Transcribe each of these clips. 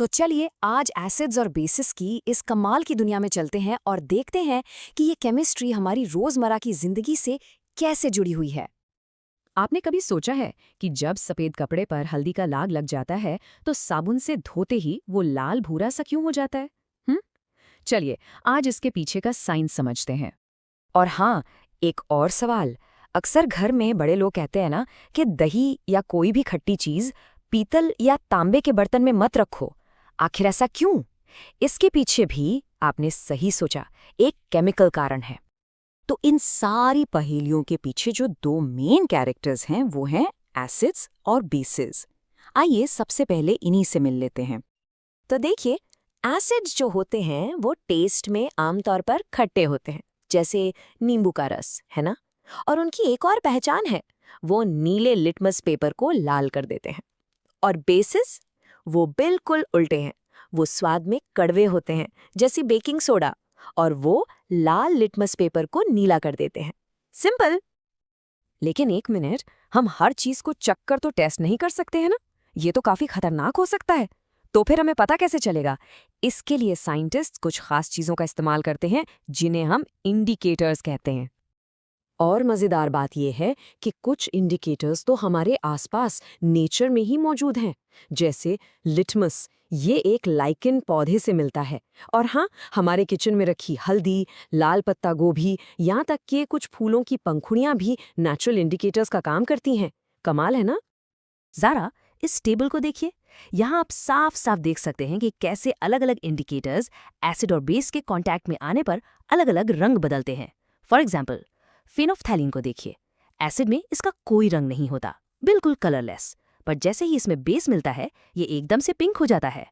तो चलिए आज एसिड्स और बेसिस की इस कमाल की दुनिया में चलते हैं और देखते हैं कि ये केमिस्ट्री हमारी रोजमर्रा की जिंदगी से कैसे जुड़ी हुई है। आपने कभी सोचा है कि जब सफेद कपड़े पर हल्दी का लाग लग जाता है तो साबुन से धोते ही वो लाल भूरा सा क्यों हो जाता है? चलिए आज इसके पीछे का साइंस समझते हैं। और हाँ, एक और सवाल। अक्सर घर में बड़े लोग कहते हैं ना कि दही या कोई भी खट्टी चीज पीतल या तांबे के बर्तन में मत रखो। आखिर ऐसा क्यों? इसके पीछे भी आपने सही सोचा, एक केमिकल कारण है। तो इन सारी पहेलियों के पीछे जो दो मेन कैरेक्टर्स हैं वो हैं एसिड्स और बेसिस। आइए सबसे पहले इन्हीं से मिल लेते हैं। तो देखिए, एसिड्स जो होते हैं वो टेस्ट में आमतौर पर खट्टे होते हैं, जैसे नींबू का रस, है ना। और उनकी एक और पहचान है, वो नीले लिटमस पेपर को लाल कर देते हैं। और बेसिस वो बिल्कुल उल्टे हैं, वो स्वाद में कड़वे होते हैं, जैसे बेकिंग सोडा, और वो लाल लिटमस पेपर को नीला कर देते हैं। सिंपल। लेकिन एक मिनट, हम हर चीज को चक्कर तो टेस्ट नहीं कर सकते हैं ना? ये तो काफी खतरनाक हो सकता है। तो फिर हमें पता कैसे चलेगा? इसके लिए साइंटिस्ट कुछ खास चीजों का इस्तेमाल करते हैं जिन्हें हम इंडिकेटर्स कहते हैं। और मज़ेदार बात यह है कि कुछ इंडिकेटर्स तो हमारे आसपास नेचर में ही मौजूद हैं, जैसे लिटमस। ये एक लाइकेन पौधे से मिलता है। और हाँ, हमारे किचन में रखी हल्दी, लाल पत्ता गोभी, यहाँ तक कि कुछ फूलों की पंखुड़ियाँ भी नेचुरल इंडिकेटर्स का काम करती हैं। कमाल है ना? ज़रा इस टेबल को देखिए। यहाँ आप साफ साफ देख सकते हैं कि कैसे अलग अलग इंडिकेटर्स एसिड और बेस के कांटेक्ट में आने पर अलग अलग रंग बदलते हैं। फॉर एग्जाम्पल, फेनोफ्थैलीन को देखिए। एसिड में इसका कोई रंग नहीं होता, बिल्कुल कलरलेस, पर जैसे ही इसमें बेस मिलता है ये एकदम से पिंक हो जाता है।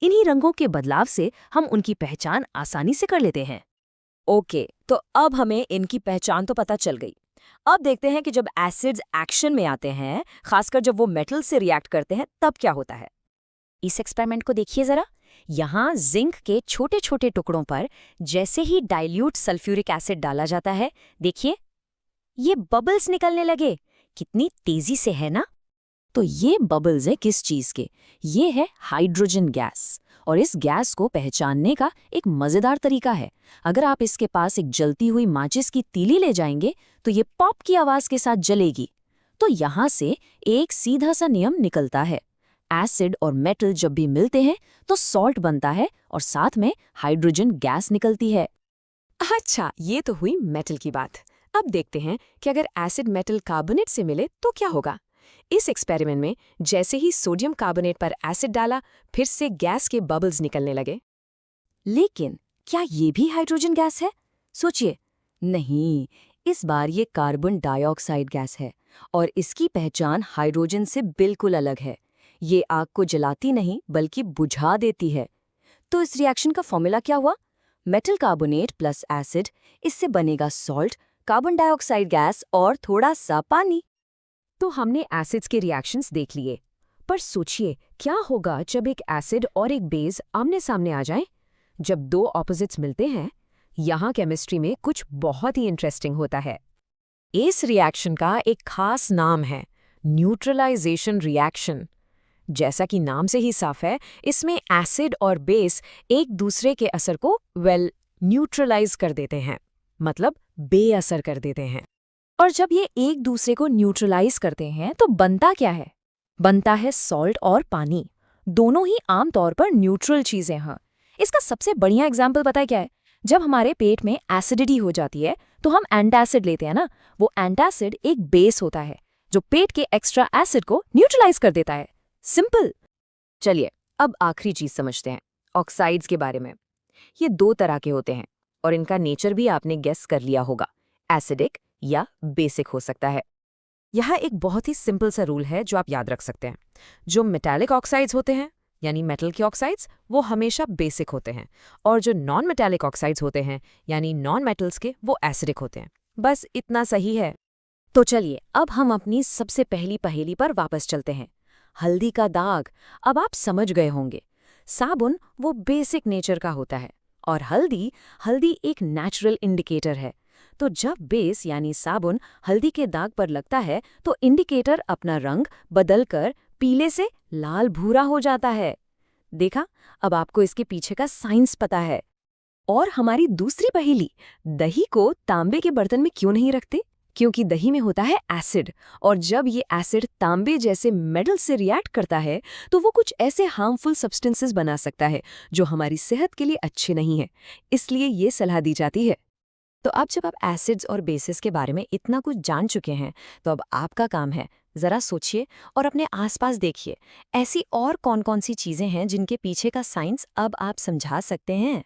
इन्हीं रंगों के बदलाव से हम उनकी पहचान आसानी से कर लेते हैं। ओके, तो अब हमें इनकी पहचान तो पता चल गई। अब देखते हैं कि जब एसिड्स एक्शन में आते हैं, खासकर जब वो मेटल से रिएक्ट करते हैं, तब क्या होता है। इस एक्सपेरिमेंट को देखिए जरा। यहाँ जिंक के छोटे छोटे टुकड़ों पर जैसे ही डाइल्यूट सल्फ्यूरिक एसिड डाला जाता है, देखिए ये बबल्स निकलने लगे। कितनी तेजी से, है ना? तो ये बबल्स है किस चीज के? ये है हाइड्रोजन गैस। और इस गैस को पहचानने का एक मजेदार तरीका है। अगर आप इसके पास एक जलती हुई माचिस की तीली ले जाएंगे तो ये पॉप की आवाज के साथ जलेगी। तो यहाँ से एक सीधा सा नियम निकलता है। एसिड और मेटल जब भी मिलते हैं तो सॉल्ट बनता है और साथ में हाइड्रोजन गैस निकलती है। अच्छा, ये तो हुई मेटल की बात। अब देखते हैं कि अगर एसिड मेटल कार्बोनेट से मिले तो क्या होगा। इस एक्सपेरिमेंट में जैसे ही सोडियम कार्बोनेट पर एसिड डाला, फिर से गैस के बबल्स निकलने लगे। लेकिन क्या ये भी हाइड्रोजन गैस है? सोचिए। नहीं, इस बार ये कार्बन डाइऑक्साइड गैस है और इसकी पहचान हाइड्रोजन से बिल्कुल अलग है। ये आग को जलाती नहीं बल्कि बुझा देती है। तो इस रिएक्शन का फॉर्मूला क्या हुआ? मेटल कार्बोनेट प्लस एसिड, इससे बनेगा सॉल्ट, कार्बन डाइऑक्साइड गैस और थोड़ा सा पानी। तो हमने एसिड्स के रिएक्शंस देख लिए, पर सोचिए क्या होगा जब एक एसिड और एक बेस आमने सामने आ जाएं? जब दो ऑपोजिट्स मिलते हैं, यहाँ केमिस्ट्री में कुछ बहुत ही इंटरेस्टिंग होता है। इस रिएक्शन का एक खास नाम है न्यूट्रलाइजेशन रिएक्शन। जैसा कि नाम से ही साफ है, इसमें एसिड और बेस एक दूसरे के असर को न्यूट्रलाइज कर देते हैं, मतलब बेअसर कर देते हैं। और जब ये एक दूसरे को न्यूट्रलाइज करते हैं तो बनता क्या है? बनता है सॉल्ट और पानी। दोनों ही आमतौर पर न्यूट्रल चीजें हैं। इसका सबसे बढ़िया एग्जाम्पल पता है क्या है? जब हमारे पेट में एसिडिटी हो जाती है तो हम एंटासिड लेते हैं ना। वो एंटासिड एक बेस होता है जो पेट के एक्स्ट्रा एसिड को न्यूट्रलाइज कर देता है। सिंपल। चलिए अब आखिरी चीज समझते हैं, ऑक्साइड्स के बारे में। ये दो तरह के होते हैं और इनका नेचर भी आपने गेस कर लिया होगा, एसिडिक या बेसिक हो सकता है। यह एक बहुत ही सिंपल सा रूल है जो आप याद रख सकते हैं। जो मेटालिक ऑक्साइड्स होते हैं, यानी मेटल के ऑक्साइड्स, वो हमेशा बेसिक होते हैं, और जो नॉन मेटालिक ऑक्साइड्स होते हैं, यानी नॉन मेटल्स के, वो एसिडिक होते हैं। बस इतना सही है। तो चलिए अब हम अपनी सबसे पहली पहेली पर वापस चलते हैं। हल्दी का दाग। अब आप समझ गए होंगे, साबुन वो बेसिक नेचर का होता है और हल्दी एक नेचुरल इंडिकेटर है। तो जब बेस यानी साबुन हल्दी के दाग पर लगता है तो इंडिकेटर अपना रंग बदलकर पीले से लाल भूरा हो जाता है। देखा, अब आपको इसके पीछे का साइंस पता है। और हमारी दूसरी पहेली, दही को तांबे के बर्तन में क्यों नहीं रखते? क्योंकि दही में होता है एसिड, और जब ये एसिड तांबे जैसे मेटल से रिएक्ट करता है तो वो कुछ ऐसे हार्मफुल सब्सटेंसेस बना सकता है जो हमारी सेहत के लिए अच्छे नहीं है। इसलिए ये सलाह दी जाती है। तो अब जब आप एसिड्स और बेसिस के बारे में इतना कुछ जान चुके हैं, तो अब आपका काम है जरा सोचिए और अपने आसपास देखिए, ऐसी और कौन-कौन सी चीजें हैं जिनके पीछे का साइंस अब आप समझा सकते हैं।